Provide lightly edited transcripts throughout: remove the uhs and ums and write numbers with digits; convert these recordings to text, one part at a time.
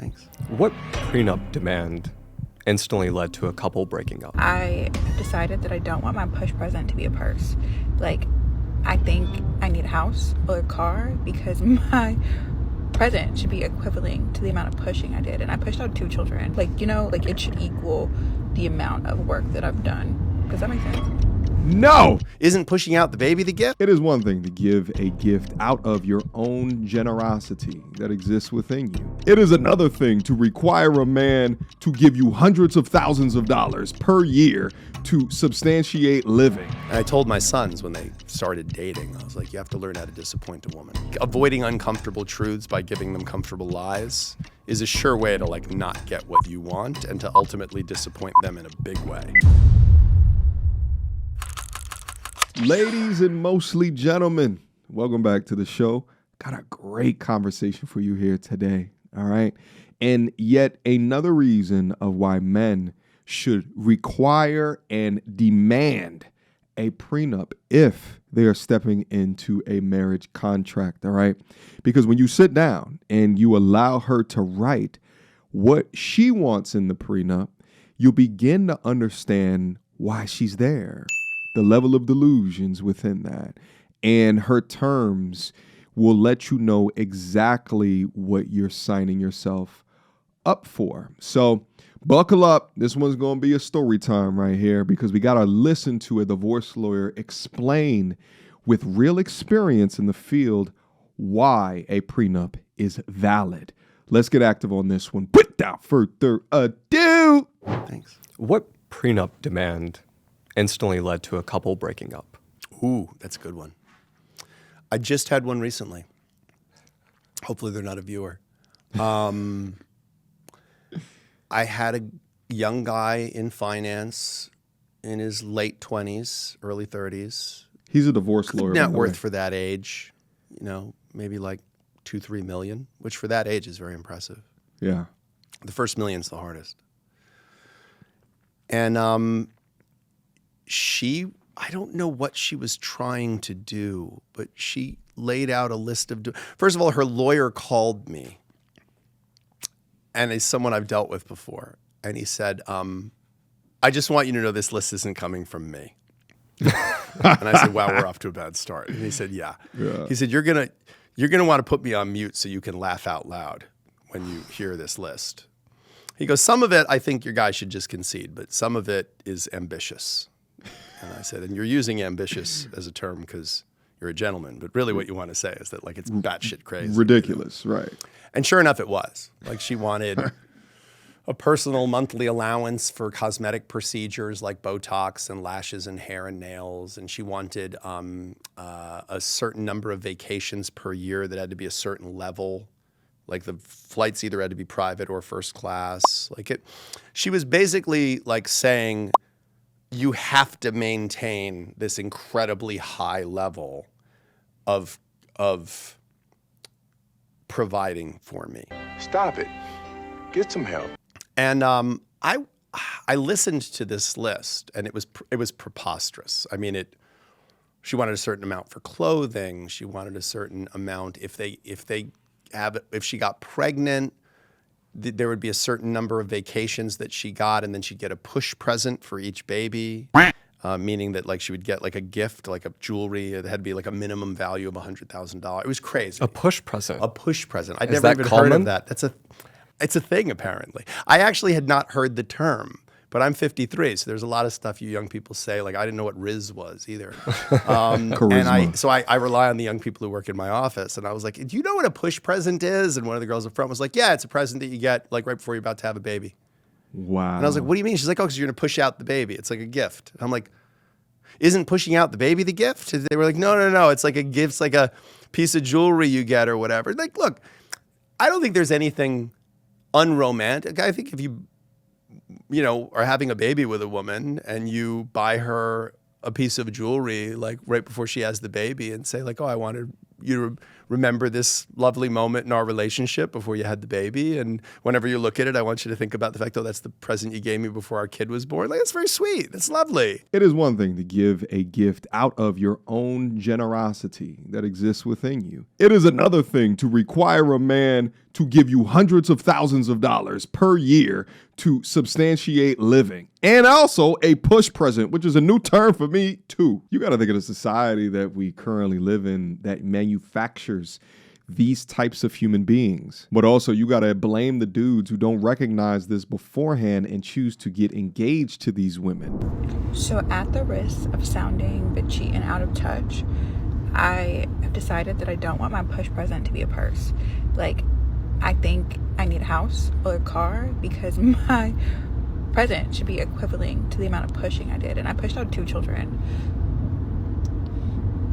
Thanks. What prenup demand instantly led to a couple breaking up? I decided that I don't want my push present to be a purse. Like, I think I need a house or a car because my present should be equivalent to the amount of pushing I did. And I pushed out 2 children. Like, it should equal the amount of work that I've done. Does that make sense? No! Isn't pushing out the baby the gift? It is one thing to give a gift out of your own generosity that exists within you. It is another thing to require a man to give you hundreds of thousands of dollars per year to substantiate living. And I told my sons when they started dating, I was like, you have to learn how to disappoint a woman. Avoiding uncomfortable truths by giving them comfortable lies is a sure way to not get what you want and to ultimately disappoint them in a big way. Ladies and mostly gentlemen, welcome back to the show. Got a great conversation for you here today, all right? And yet another reason of why men should require and demand a prenup if they are stepping into a marriage contract, all right? Because when you sit down and you allow her to write what she wants in the prenup, you'll begin to understand why she's there, the level of delusions within that, and her terms will let you know exactly what you're signing yourself up for. So buckle up. This one's going to be a story time right here because we got to listen to a divorce lawyer explain with real experience in the field why a prenup is valid. Let's get active on this one. Without further ado. Thanks. What prenup demand instantly led to a couple breaking up? Ooh, that's a good one. I just had one recently. Hopefully they're not a viewer. I had a young guy in finance in his late 20s, early 30s. He's a divorce lawyer. Net worth for that age, maybe like 2-3 million, which for that age is very impressive. Yeah. The first million's the hardest. And I don't know what she was trying to do, but she laid out a list of, first of all, her lawyer called me, and he's someone I've dealt with before. And he said, I just want you to know this list isn't coming from me. And I said, wow, we're off to a bad start. And he said, yeah. He said, you're gonna want to put me on mute so you can laugh out loud when you hear this list. He goes, some of it I think your guy should just concede, but some of it is ambitious. And I said, and you're using ambitious as a term because you're a gentleman, but really what you want to say is that it's batshit crazy. Ridiculous, right. And sure enough, it was. She wanted a personal monthly allowance for cosmetic procedures like Botox and lashes and hair and nails. And she wanted a certain number of vacations per year that had to be a certain level. The flights either had to be private or first class. She was basically saying, you have to maintain this incredibly high level of providing for me. Stop it. Get some help. And I listened to this list, and it was preposterous. I mean, she wanted a certain amount for clothing. She wanted a certain amount if she got pregnant. There would be a certain number of vacations that she got, and then she'd get a push present for each baby, meaning that she would get a gift, a jewelry. It had to be a minimum value of $100,000. It was crazy. A push present? A push present. I'd Is never that even common? heard of that. It's a thing, apparently. I actually had not heard the term, but I'm 53, so there's a lot of stuff you young people say. I didn't know what Riz was either. Charisma. So I rely on the young people who work in my office, and I was like, do you know what a push present is? And one of the girls up front was like, yeah, it's a present that you get right before you're about to have a baby. Wow. And I was like, what do you mean? She's like, oh, because you're going to push out the baby. It's like a gift. And I'm like, isn't pushing out the baby the gift? And they were like, no. It's like a gift. It's like a piece of jewelry you get or whatever. Look, I don't think there's anything unromantic. I think if you are having a baby with a woman and you buy her a piece of jewelry right before she has the baby and say oh, I wanted you to remember this lovely moment in our relationship before you had the baby. And whenever you look at it, I want you to think about the fact, oh, that's the present you gave me before our kid was born. Like, it's very sweet. It's lovely. It is one thing to give a gift out of your own generosity that exists within you. It is another thing to require a man to give you hundreds of thousands of dollars per year to substantiate living. And also a push present, which is a new term for me too. You got to think of the society that we currently live in that manufactures these types of human beings. But also you got to blame the dudes who don't recognize this beforehand and choose to get engaged to these women. So at the risk of sounding bitchy and out of touch, I have decided that I don't want my push present to be a purse. Like, I think I need a house or a car because my present should be equivalent to the amount of pushing I did. And I pushed out 2 children.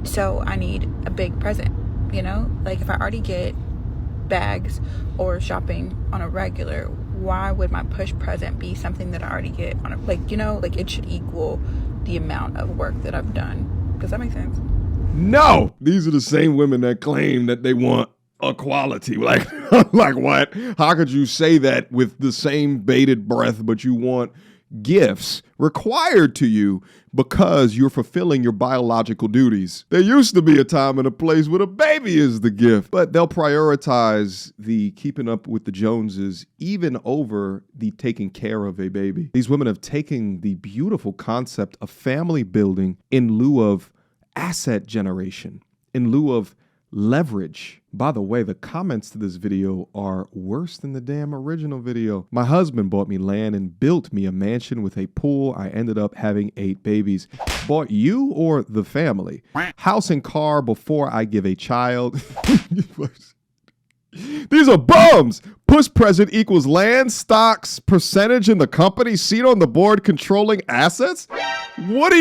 So I need a big present, you know? Like, if I already get bags or shopping on a regular, why would my push present be something that I already get on a, like, you know, like it should equal the amount of work that I've done. Does that make sense? No! These are the same women that claim that they want equality. Like, like what? How could you say that with the same bated breath, but you want gifts required to you because you're fulfilling your biological duties? There used to be a time and a place where a baby is the gift, but they'll prioritize the keeping up with the Joneses even over the taking care of a baby. These women have taken the beautiful concept of family building in lieu of asset generation, in lieu of leverage. By the way, the comments to this video are worse than the damn original video. My husband bought me land and built me a mansion with a pool. I ended up having 8 babies. Bought you or the family? House and car before I give a child. These are bums. Push present equals land, stocks, percentage in the company, seat on the board, controlling assets. What?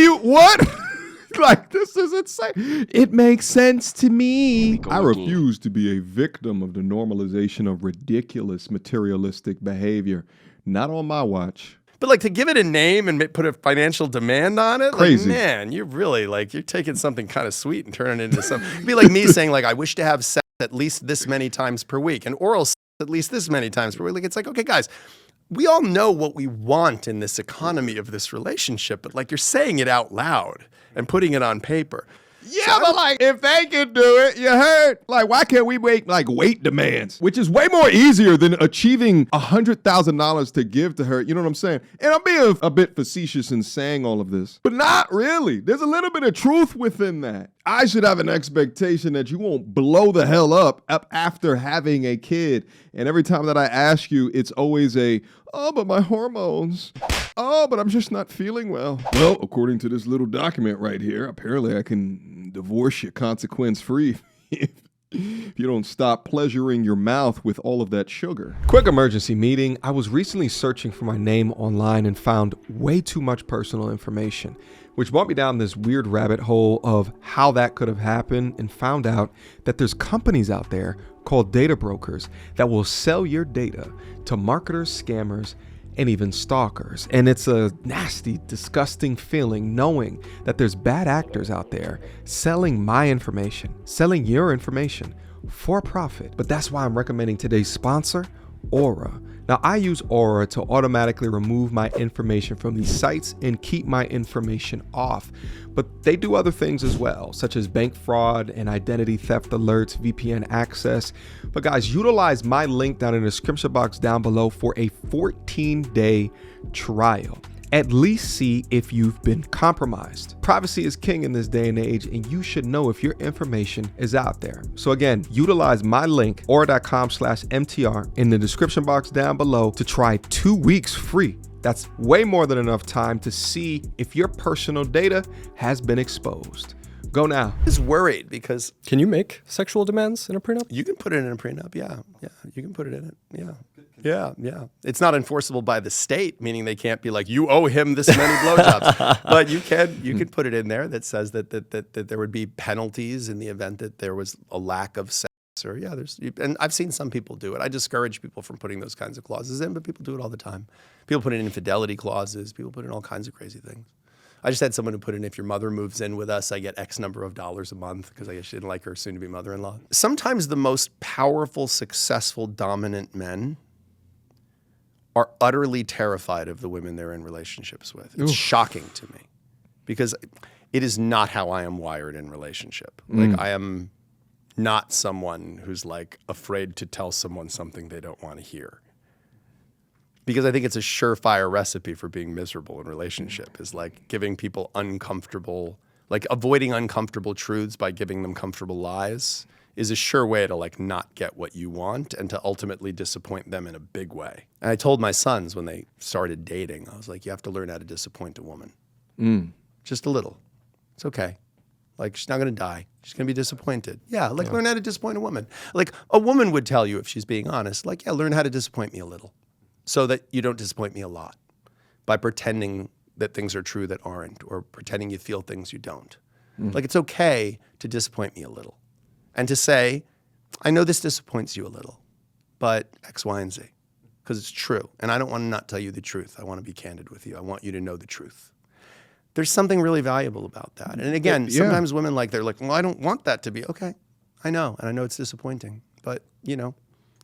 Like, this is insane. It makes sense to me. I refuse to be a victim of the normalization of ridiculous materialistic behavior. Not on my watch. But like, to give it a name and put a financial demand on it, Crazy. Like, man, you're really like, you're taking something kind of sweet and turning it into something. It'd be like me saying, like, I wish to have sex at least this many times per week and oral sex at least this many times per week. Like, it's like, okay, guys, we all know what we want in this economy of this relationship, but like, you're saying it out loud and putting it on paper. Yeah, so but like, if they can do it, you heard? Like, why can't we make like weight demands? Which is way more easier than achieving $100,000 to give to her. You know what I'm saying? And I'm being a bit facetious in saying all of this, but not really. There's a little bit of truth within that. I should have an expectation that you won't blow the hell up after having a kid. And every time that I ask you, it's always oh, but my hormones. Oh, but I'm just not feeling well. Well, according to this little document right here, apparently I can divorce you consequence-free if you don't stop pleasuring your mouth with all of that sugar. Quick emergency meeting. I was recently searching for my name online and found way too much personal information, which brought me down this weird rabbit hole of how that could have happened, and found out that there's companies out there called data brokers that will sell your data to marketers, scammers, and even stalkers. And it's a nasty, disgusting feeling knowing that there's bad actors out there selling my information, selling your information for profit. But that's why I'm recommending today's sponsor, Aura. Now, I use Aura to automatically remove my information from these sites and keep my information off. But they do other things as well, such as bank fraud and identity theft alerts, VPN access. But guys, utilize my link down in the description box down below for a 14-day trial. At least see if you've been compromised. Privacy is king in this day and age, and you should know if your information is out there. So again, utilize my link, aura.com/MTR, in the description box down below to try 2 weeks free. That's way more than enough time to see if your personal data has been exposed. Go now. I was worried because Can you make sexual demands in a prenup? you can put it in a prenup. Yeah, you can put it in it. Yeah. It's not enforceable by the state, meaning they can't be like, you owe him this many blowjobs. But you can put it in there that says that there would be penalties in the event that there was a lack of sex. Or and I've seen some people do it. I discourage people from putting those kinds of clauses in, but people do it all the time. People put in infidelity clauses. People put in all kinds of crazy things. I just had someone who put in, if your mother moves in with us, I get X number of dollars a month, because I guess she didn't like her soon-to-be mother-in-law. Sometimes the most powerful, successful, dominant men are utterly terrified of the women they're in relationships with. It's shocking to me, because it is not how I am wired in relationship. Like, I am not someone who's like afraid to tell someone something they don't want to hear. Because I think it's a surefire recipe for being miserable in relationship, is like giving people uncomfortable, like avoiding uncomfortable truths by giving them comfortable lies is a sure way to like not get what you want and to ultimately disappoint them in a big way. And I told my sons when they started dating, I was like, you have to learn how to disappoint a woman. Just a little. It's okay. Like, she's not going to die. She's going to be disappointed. Yeah, like learn how to disappoint a woman. Like, a woman would tell you, if she's being honest, like, yeah, learn how to disappoint me a little, so that you don't disappoint me a lot by pretending that things are true that aren't, or pretending you feel things you don't. Like, it's okay to disappoint me a little and to say, I know this disappoints you a little, but X, Y, and Z, because it's true. And I don't want to not tell you the truth. I want to be candid with you. I want you to know the truth. There's something really valuable about that. And again, sometimes women they're like, well, I don't want that to be. Okay, I know. And I know it's disappointing, but you know,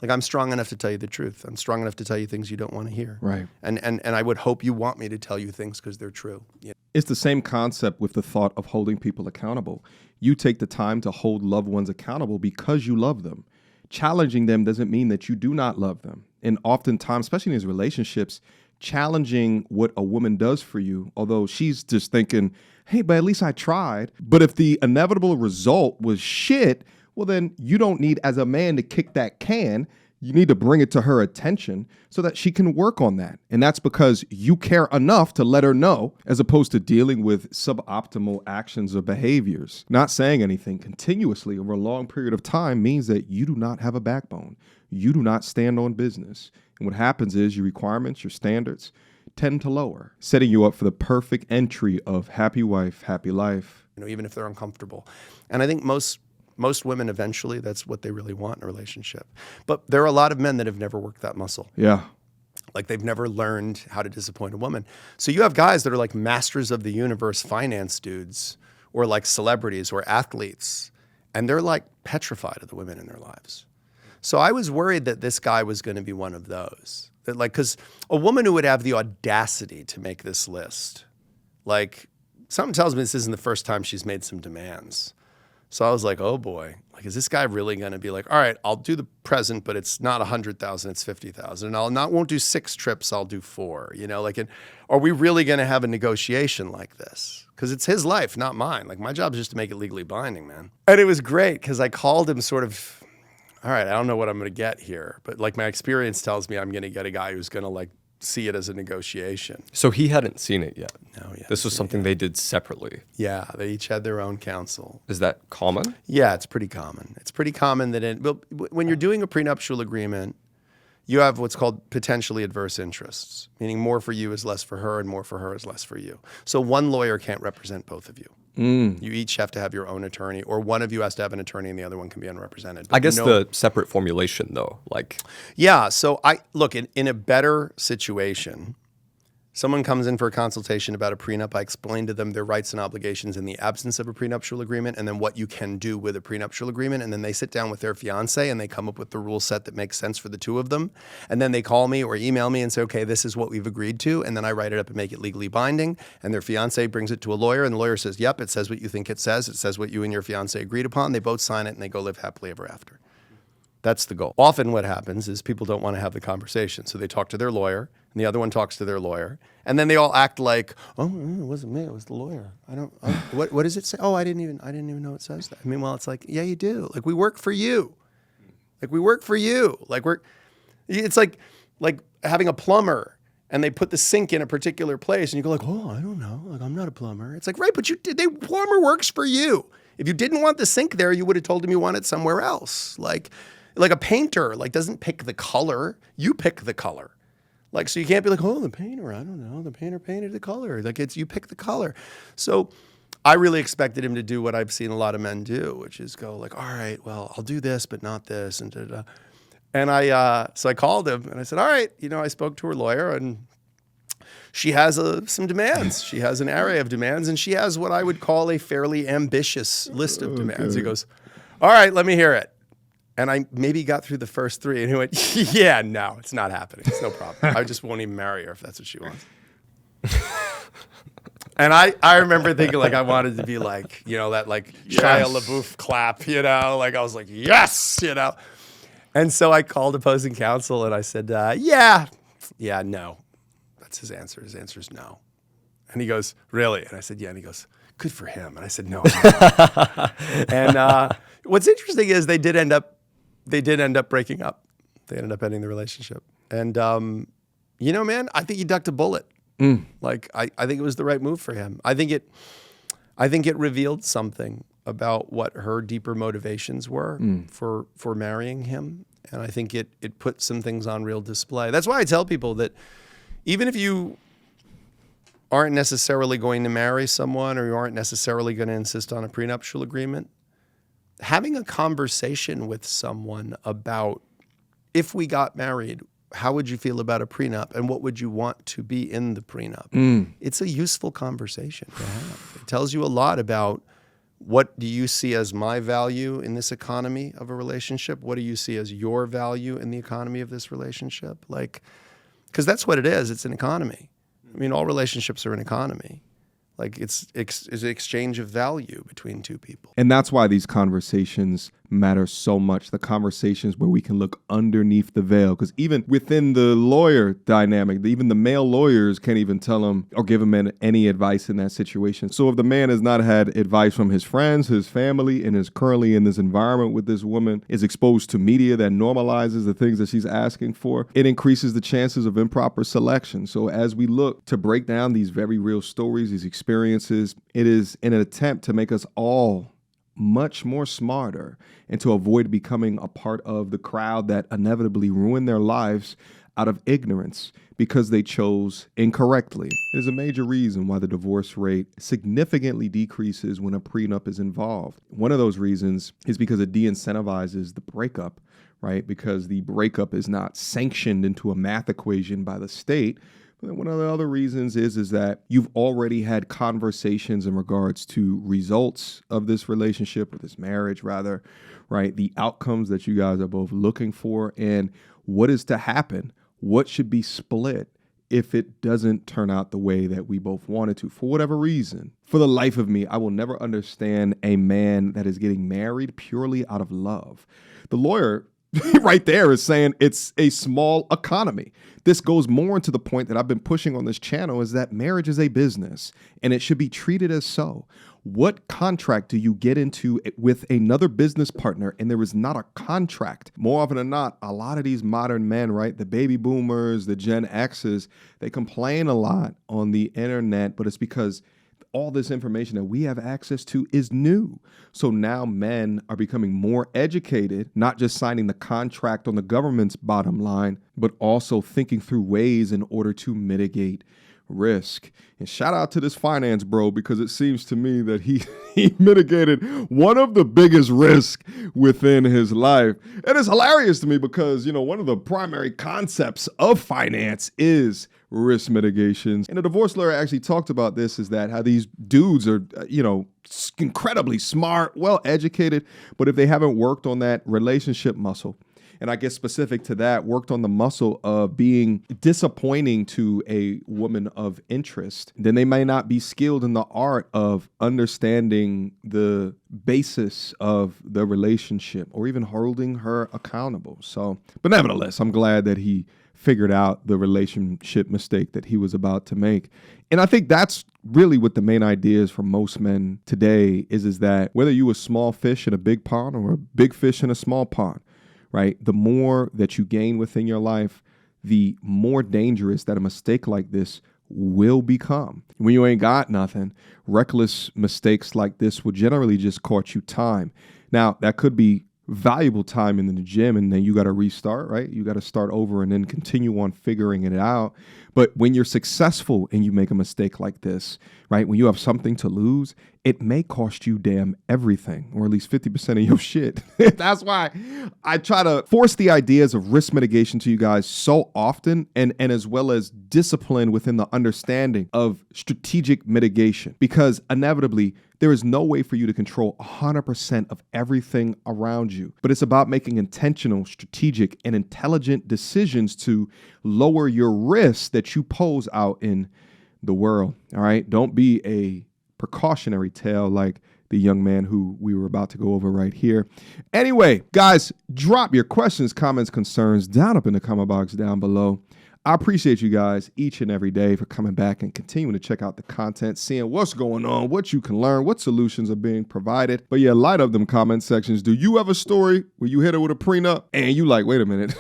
like, I'm strong enough to tell you the truth. I'm strong enough to tell you things you don't want to hear. Right. And I would hope you want me to tell you things because they're true. Yeah. It's the same concept with the thought of holding people accountable. You take the time to hold loved ones accountable because you love them. Challenging them doesn't mean that you do not love them. And oftentimes, especially in these relationships, challenging what a woman does for you, although she's just thinking, hey, but at least I tried. But if the inevitable result was shit, well, then you don't need, as a man, to kick that can. You need to bring it to her attention so that she can work on that. And that's because you care enough to let her know, as opposed to dealing with suboptimal actions or behaviors. Not saying anything continuously over a long period of time means that you do not have a backbone. You do not stand on business. And what happens is your requirements, your standards tend to lower, setting you up for the perfect entry of happy wife, happy life. You know, even if they're uncomfortable. And I think most women, eventually, that's what they really want in a relationship. But there are a lot of men that have never worked that muscle. Yeah. Like, they've never learned how to disappoint a woman. So you have guys that are like masters of the universe finance dudes, or like celebrities or athletes, and they're like petrified of the women in their lives. So I was worried that this guy was going to be one of those. That, like, because a woman who would have the audacity to make this list, like, something tells me this isn't the first time she's made some demands. So I was like, oh boy, like, is this guy really going to be like, all right, I'll do the present, but it's not 100,000, it's 50,000. And won't do 6 trips, I'll do 4, you know, like, are we really going to have a negotiation like this? Because it's his life, not mine. Like, my job is just to make it legally binding, man. And it was great because I called him sort of, all right, I don't know what I'm going to get here, but like, my experience tells me I'm going to get a guy who's going to like see it as a negotiation. So he hadn't seen it yet. No, yeah. This was something they did separately. Yeah, they each had their own counsel. Is that common? Yeah, it's pretty common. It's pretty common that when you're doing a prenuptial agreement, you have what's called potentially adverse interests, meaning more for you is less for her and more for her is less for you. So one lawyer can't represent both of you. You each have to have your own attorney, or one of you has to have an attorney and the other one can be unrepresented. But I guess the separate formulation, though, like... Yeah, so look, in a better situation, someone comes in for a consultation about a prenup. I explain to them their rights and obligations in the absence of a prenuptial agreement, and then what you can do with a prenuptial agreement. And then they sit down with their fiance and they come up with the rule set that makes sense for the two of them. And then they call me or email me and say, okay, this is what we've agreed to. And then I write it up and make it legally binding. And their fiance brings it to a lawyer, and the lawyer says, yep, it says what you think it says. It says what you and your fiance agreed upon. They both sign it and they go live happily ever after. That's the goal. Often what happens is people don't want to have the conversation. So they talk to their lawyer, and the other one talks to their lawyer. And then they all act like, oh, it wasn't me, it was the lawyer. What does it say? Oh, I didn't even know it says that. Meanwhile, it's like, yeah, you do. Like, we work for you. Like, we work for you. Like, it's like having a plumber, and they put the sink in a particular place, and you go like, oh, I don't know. Like, I'm not a plumber. It's like, right, but plumber works for you. If you didn't want the sink there, you would have told him you want it somewhere else. Like a painter, like, doesn't pick the color. You pick the color. Like, so you can't be like, oh, the painter, I don't know. The painter painted the color. Like, you pick the color. So I really expected him to do what I've seen a lot of men do, which is go like, all right, well, I'll do this, but not this. And da-da. And so I called him and I said, all right, I spoke to her lawyer, and She has some demands. She has an array of demands, and she has what I would call a fairly ambitious list of demands. He goes, all right, let me hear it. And I maybe got through the first three, and he went, yeah, no, it's not happening. It's no problem. I just won't even marry her if that's what she wants. And I remember thinking like I wanted to be like, you know, that like Shia LaBeouf clap, you know, like I was like, yes, you know. And so I called opposing counsel and I said, yeah, no. That's his answer. His answer is no. And he goes, really? And I said, yeah. And he goes, good for him. And I said, no. And what's interesting is they did end up breaking up. They ended up ending the relationship. And, you know, man, I think he ducked a bullet. Like, I think it was the right move for him. I think it revealed something about what her deeper motivations were for marrying him. And I think it put some things on real display. That's why I tell people that even if you aren't necessarily going to marry someone or you aren't necessarily going to insist on a prenuptial agreement, having a conversation with someone about if we got married, how would you feel about a prenup and what would you want to be in the prenup? It's a useful conversation to have. It tells you a lot about what do you see as my value in this economy of a relationship? What do you see as your value in the economy of this relationship? Like, because that's what it is. It's an economy. I mean, all relationships are an economy. Like it's an exchange of value between two people. And that's why these conversations matter so much. The conversations where we can look underneath the veil. Because even within the lawyer dynamic, even the male lawyers can't even tell him or give him any advice in that situation. So if the man has not had advice from his friends, his family, and is currently in this environment with this woman, is exposed to media that normalizes the things that she's asking for, it increases the chances of improper selection. So as we look to break down these very real stories, these experiences, it is in an attempt to make us all much more smarter and to avoid becoming a part of the crowd that inevitably ruin their lives out of ignorance because they chose incorrectly. It is a major reason why the divorce rate significantly decreases when a prenup is involved. One of those reasons is because it de-incentivizes the breakup, right? Because the breakup is not sanctioned into a math equation by the state. But one of the other reasons is that you've already had conversations in regards to results of this relationship or this marriage rather, right? The outcomes that you guys are both looking for and what is to happen, what should be split if it doesn't turn out the way that we both wanted to, for whatever reason. For the life of me, I will never understand a man that is getting married purely out of love. The lawyer right there is saying it's a small economy. This goes more into the point that I've been pushing on this channel is that marriage is a business and it should be treated as so. What contract do you get into with another business partner and there is not a contract? More often than not, a lot of these modern men, right, the baby boomers, the Gen X's, they complain a lot on the internet, but it's because all this information that we have access to is new. So now men are becoming more educated, not just signing the contract on the government's bottom line, but also thinking through ways in order to mitigate risk. And shout out to this finance bro, because it seems to me that he mitigated one of the biggest risks within his life. And it's hilarious to me because, you know, one of the primary concepts of finance is risk mitigations. And the divorce lawyer actually talked about this, is that how these dudes are, you know, incredibly smart, well educated, but if they haven't worked on that relationship muscle, and I guess specific to that, worked on the muscle of being disappointing to a woman of interest, then they may not be skilled in the art of understanding the basis of the relationship or even holding her accountable. So, but nevertheless, I'm glad that he figured out the relationship mistake that he was about to make. And I think that's really what the main idea is for most men today is that whether you a small fish in a big pond or a big fish in a small pond, right? The more that you gain within your life, the more dangerous that a mistake like this will become. When you ain't got nothing, reckless mistakes like this will generally just cost you time. Now, that could be valuable time in the gym, and then you got to restart, right? You got to start over and then continue on figuring it out. But when you're successful and you make a mistake like this, right? When you have something to lose, it may cost you damn everything, or at least 50% of your shit. That's why I try to force the ideas of risk mitigation to you guys so often, and as well as discipline within the understanding of strategic mitigation, because inevitably there is no way for you to control 100% of everything around you. But it's about making intentional, strategic, and intelligent decisions to lower your risks that you pose out in the world. All right. Don't be a precautionary tale like the young man who we were about to go over right here. Anyway, guys, drop your questions, comments, concerns down up in the comment box down below. I appreciate you guys each and every day for coming back and continuing to check out the content, seeing what's going on, what you can learn, what solutions are being provided. But yeah, light up them comment sections. Do you have a story where you hit her with a prenup and you like, wait a minute,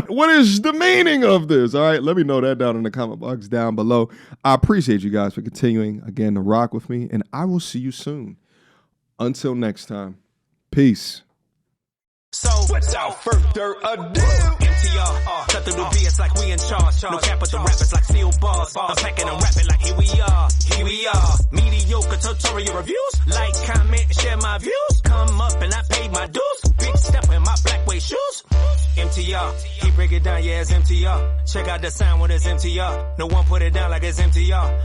what is the meaning of this? All right, let me know that down in the comment box down below. I appreciate you guys for continuing again to rock with me, and I will see you soon. Until next time, peace. So, without further ado, MTR, cut through the BS like we in charge. No cap with the rappers like steel bars. I'm packing and rapping like here we are. Mediocre tutorial reviews. Like, comment, share my views. Come up and I paid my dues. Big step in my black way shoes. MTR, he break it down, yeah, it's MTR. Check out the sound when it's MTR. No one put it down like it's MTR.